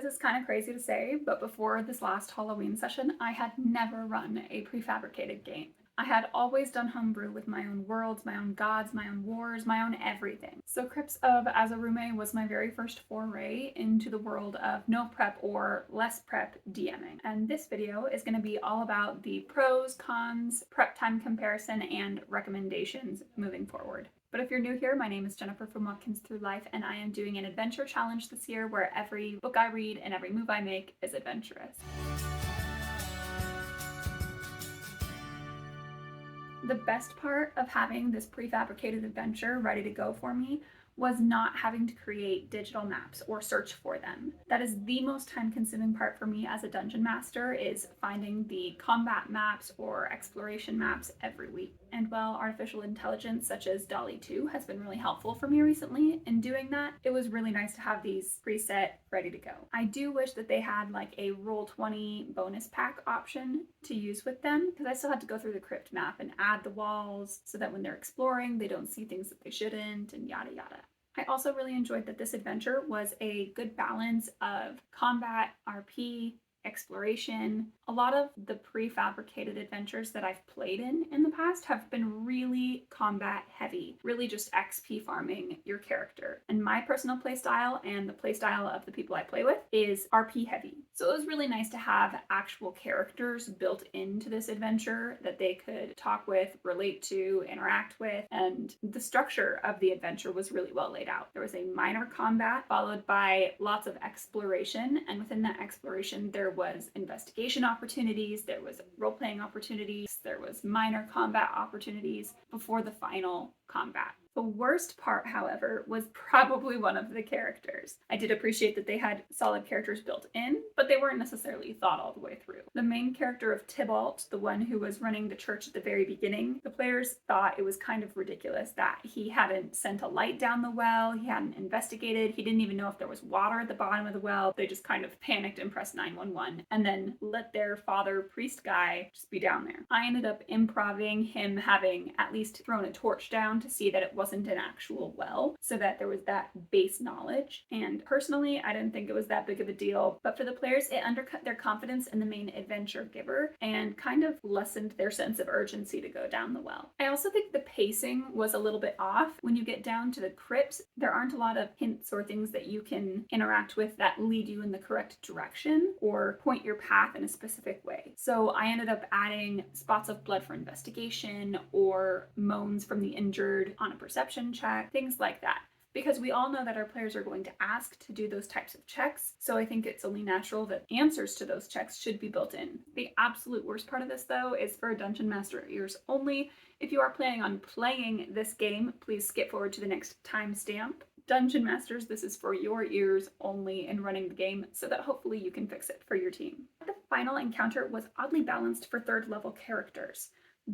is kind of crazy to say, but before this last Halloween session, I had never run a prefabricated game. I had always done homebrew with my own worlds, my own gods, my own wars, my own everything. So Crypts of Azarumme was my very first foray into the world of no prep or less prep DMing. And this video is going to be all about the pros, cons, prep time comparison, and recommendations moving forward. But if you're new here, my name is Jennifer from Watkins Through Life, and I am doing an adventure challenge this year where every book I read and every move I make is adventurous. The best part of having this prefabricated adventure ready to go for me was not having to create digital maps or search for them. That is the most time-consuming part for me as a dungeon master, is finding the combat maps or exploration maps every week. And while artificial intelligence such as DALL-E 2 has been really helpful for me recently in doing that, it was really nice to have these preset ready to go. I do wish that they had like a Roll20 bonus pack option to use with them, because I still had to go through the crypt map and add the walls so that when they're exploring, they don't see things that they shouldn't, and yada yada. I also really enjoyed that this adventure was a good balance of combat, RP, exploration. A lot of the prefabricated adventures that I've played in the past have been really combat heavy, really just XP farming your character. And my personal playstyle and the playstyle of the people I play with is RP heavy. So it was really nice to have actual characters built into this adventure that they could talk with, relate to, interact with, and the structure of the adventure was really well laid out. There was a minor combat followed by lots of exploration, and within that exploration there was investigation opportunities, there was role-playing opportunities, there was minor combat opportunities before the final combat. The worst part, however, was probably one of the characters. I did appreciate that they had solid characters built in, but they weren't necessarily thought all the way through. The main character of Tybalt, the one who was running the church at the very beginning, the players thought it was kind of ridiculous that he hadn't sent a light down the well, he hadn't investigated, he didn't even know if there was water at the bottom of the well. They just kind of panicked and pressed 911 and then let their father priest guy just be down there. I ended up improvising him having at least thrown a torch down to see that it wasn't an actual well, so that there was that base knowledge. And personally, I didn't think it was that big of a deal, but for the players, it undercut their confidence in the main adventure giver and kind of lessened their sense of urgency to go down the well. I also think the pacing was a little bit off. When you get down to the crypts, there aren't a lot of hints or things that you can interact with that lead you in the correct direction or point your path in a specific way. So I ended up adding spots of blood for investigation or moans from the injured on a perception check, things like that. Because we all know that our players are going to ask to do those types of checks, so I think it's only natural that answers to those checks should be built in. The absolute worst part of this, though, is for Dungeon Master ears only. If you are planning on playing this game, please skip forward to the next timestamp. Dungeon Masters, this is for your ears only in running the game, so that hopefully you can fix it for your team. The final encounter was oddly balanced for third level characters.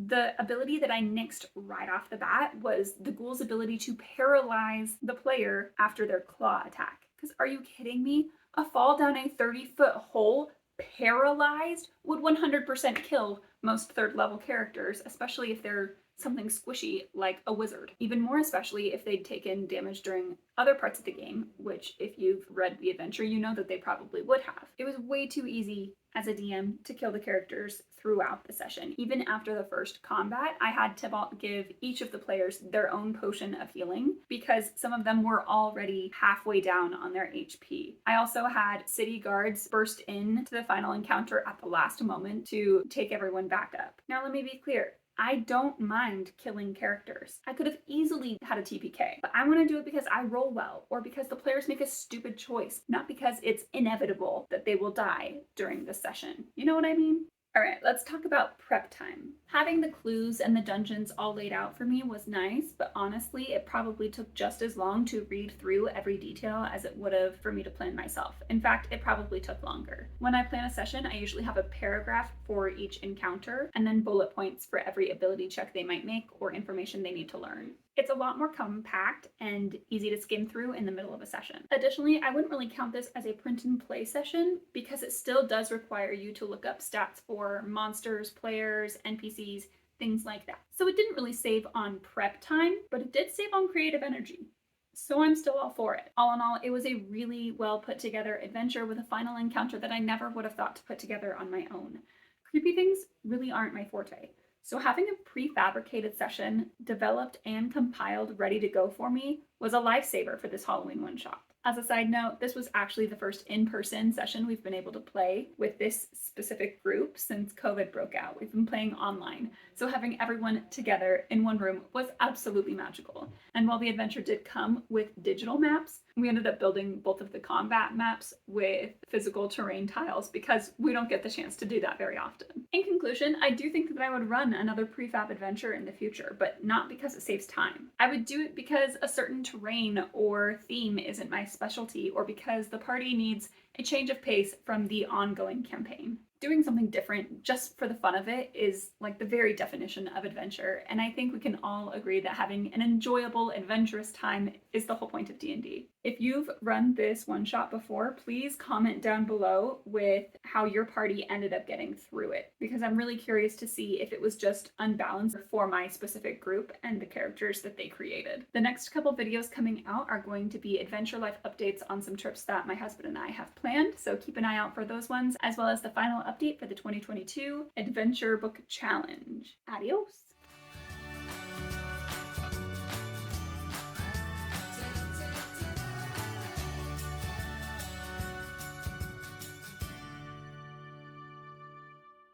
The ability that I nixed right off the bat was the ghoul's ability to paralyze the player after their claw attack. Because are you kidding me? A fall down a 30-foot hole paralyzed would 100% kill most third level characters, especially if they're something squishy like a wizard. Even more especially if they'd taken damage during other parts of the game, which if you've read the adventure, you know that they probably would have. It was way too easy as a DM to kill the characters throughout the session. Even after the first combat, I had Tybalt give each of the players their own potion of healing because some of them were already halfway down on their HP. I also had city guards burst in to the final encounter at the last moment to take everyone back up. Now let me be clear. I don't mind killing characters. I could have easily had a TPK, but I want to do it because I roll well or because the players make a stupid choice, not because it's inevitable that they will die during the session. You know what I mean? All right, let's talk about prep time. Having the clues and the dungeons all laid out for me was nice, but honestly, it probably took just as long to read through every detail as it would have for me to plan myself. In fact, it probably took longer. When I plan a session, I usually have a paragraph for each encounter and then bullet points for every ability check they might make or information they need to learn. It's a lot more compact and easy to skim through in the middle of a session. Additionally, I wouldn't really count this as a print and play session because it still does require you to look up stats for monsters, players, NPCs, things like that. So it didn't really save on prep time, but it did save on creative energy. So I'm still all for it. All in all, it was a really well put together adventure with a final encounter that I never would have thought to put together on my own. Creepy things really aren't my forte. So having a prefabricated session developed and compiled ready to go for me was a lifesaver for this Halloween one shot. As a side note, this was actually the first in-person session we've been able to play with this specific group since COVID broke out. We've been playing online, so having everyone together in one room was absolutely magical. And while the adventure did come with digital maps, we ended up building both of the combat maps with physical terrain tiles because we don't get the chance to do that very often. In conclusion, I do think that I would run another prefab adventure in the future, but not because it saves time. I would do it because a certain terrain or theme isn't my specialty, or because the party needs a change of pace from the ongoing campaign. Doing something different just for the fun of it is like the very definition of adventure, and I think we can all agree that having an enjoyable, adventurous time is the whole point of D&D. If you've run this one shot before, please comment down below with how your party ended up getting through it, because I'm really curious to see if it was just unbalanced for my specific group and the characters that they created. The next couple videos coming out are going to be adventure life updates on some trips that my husband and I have planned, so keep an eye out for those ones, as well as the final update for the 2022 Adventure Book Challenge. Adios!